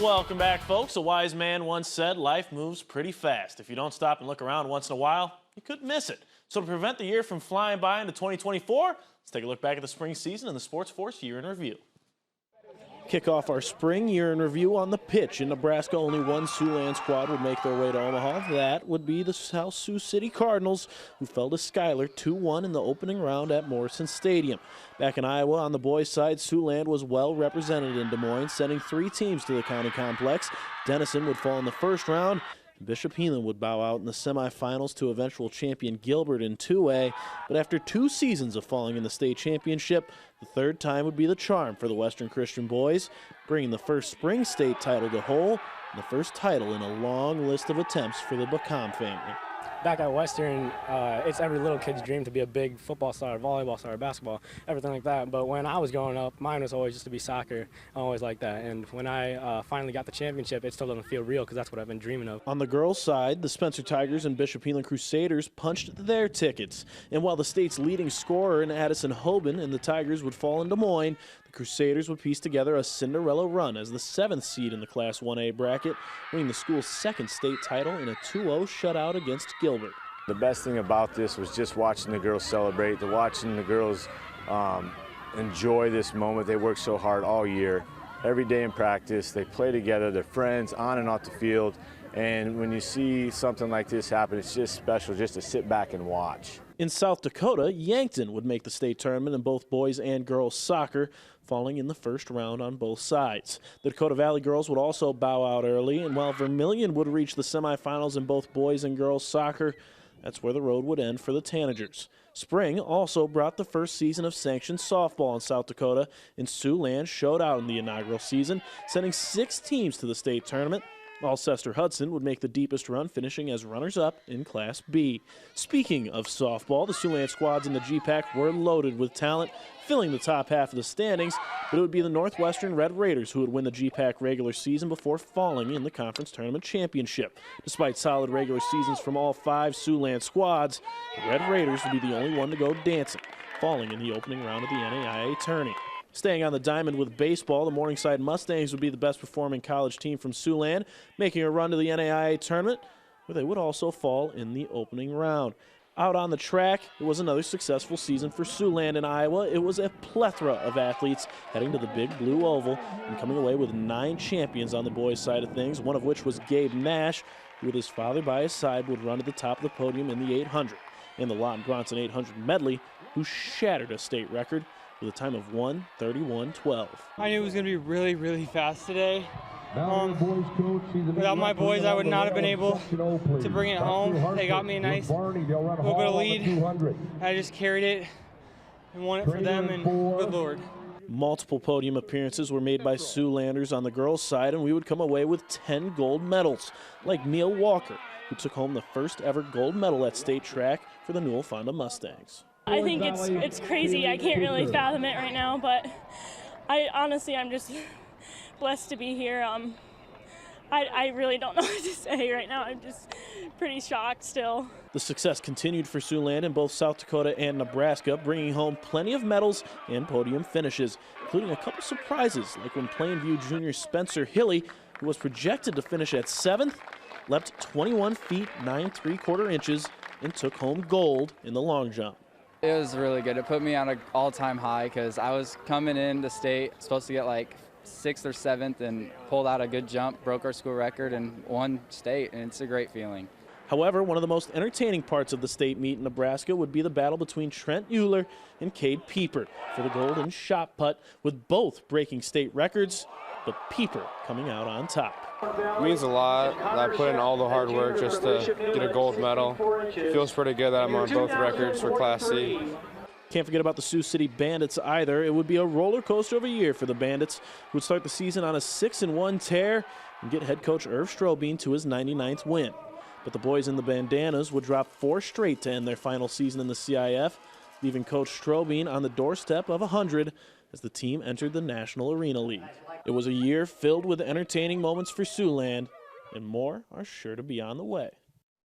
Welcome back, folks. A wise man once said life moves pretty fast. If you don't stop and look around once in a while, you could miss it. So to prevent the year from flying by into 2024, let's take a look back at the spring season in the SportsFource Year in Review. Kick off our spring year in review on the pitch. In Nebraska, only one Siouxland squad would make their way to Omaha. That would be the South Sioux City Cardinals, who fell to Schuyler 2-1 in the opening round at Morrison Stadium. Back in Iowa, on the boys' side, Siouxland was well represented in Des Moines, sending 3 teams to the county complex. Denison would fall in the first round. Bishop Heelan would bow out in the semifinals to eventual champion Gilbert in 2A, but after 2 seasons of falling in the state championship, the third time would be the charm for the Western Christian boys, bringing the first spring state title to Hull and the first title in a long list of attempts for the Bacam family. Back at Western, it's every little kid's dream to be a big football star, volleyball star, basketball, everything like that. But when I was growing up, mine was always just to be soccer. I always liked that. And when I finally got the championship, it still doesn't feel real because that's what I've been dreaming of. On the girls' side, the Spencer Tigers and Bishop Heelan Crusaders punched their tickets. And while the state's leading scorer in Addison Hoban and the Tigers would fall in Des Moines, the Crusaders would piece together a Cinderella run as the 7th seed in the Class 1A bracket, winning the school's 2nd state title in a 2-0 shutout against Gilbert. The best thing about this was just watching the girls celebrate, watching the girls enjoy this moment. They work so hard all year, every day in practice. They play together, they're friends on and off the field. And when you see something like this happen, it's just special just to sit back and watch. In South Dakota, Yankton would make the state tournament in both boys and girls soccer, falling in the first round on both sides. The Dakota Valley girls would also bow out early, and while Vermillion would reach the semifinals in both boys and girls soccer, that's where the road would end for the Tanagers. Spring also brought the first season of sanctioned softball in South Dakota, and Siouxland showed out in the inaugural season, sending 6 teams to the state tournament. Alcester Hudson would make the deepest run, finishing as runners-up in Class B. Speaking of softball, the Siouxland squads in the GPAC were loaded with talent, filling the top half of the standings, but it would be the Northwestern Red Raiders who would win the GPAC regular season before falling in the conference tournament championship. Despite solid regular seasons from all 5 Siouxland squads, the Red Raiders would be the only one to go dancing, falling in the opening round of the NAIA tourney. Staying on the diamond with baseball, the Morningside Mustangs would be the best performing college team from Siouxland, making a run to the NAIA tournament, where they would also fall in the opening round. Out on the track, it was another successful season for Siouxland in Iowa. It was a plethora of athletes heading to the Big Blue Oval and coming away with 9 champions on the boys' side of things, one of which was Gabe Nash, who with his father by his side would run to the top of the podium in the 800. In the Lawton Bronson 800 medley, who shattered a state record with a time of 1:31:12. I knew it was going to be really, really fast today. Without my boys, I would not have been able to bring it home. They got me a nice little bit of lead. I just carried it and won it for them, and good Lord. Multiple podium appearances were made by Siouxlanders on the girls' side, and we would come away with 10 gold medals, like Neil Walker, who took home the first ever gold medal at state track for the Newell Fonda Mustangs. I think it's crazy. I can't really fathom it right now, but I'm just blessed to be here. I really don't know what to say right now. I'm just pretty shocked still. The success continued for Siouxland in both South Dakota and Nebraska, bringing home plenty of medals and podium finishes, including a couple surprises, like when Plainview junior Spencer Hilly, who was projected to finish at 7th, leapt 21 feet 9 3/4 inches and took home gold in the long jump. It was really good. It put me on an all-time high because I was coming in the state, supposed to get like 6th or 7th, and pulled out a good jump, broke our school record, and won state, and it's a great feeling. However, one of the most entertaining parts of the state meet in Nebraska would be the battle between Trent Euler and Cade Pieper for the golden shot put, with both breaking state records, but Pieper coming out on top. It means a lot. I put in all the hard work just to get a gold medal. It feels pretty good that I'm on both records for Class C. Can't forget about the Sioux City Bandits either. It would be a roller coaster of a year for the Bandits, who would start the season on a 6-1 tear and get head coach Irv Strobing to his 99th win. But the boys in the bandanas would drop 4 straight to end their final season in the CIF, leaving Coach Strobing on the doorstep of 100 as the team entered the National Arena League. It was a year filled with entertaining moments for Siouxland, and more are sure to be on the way.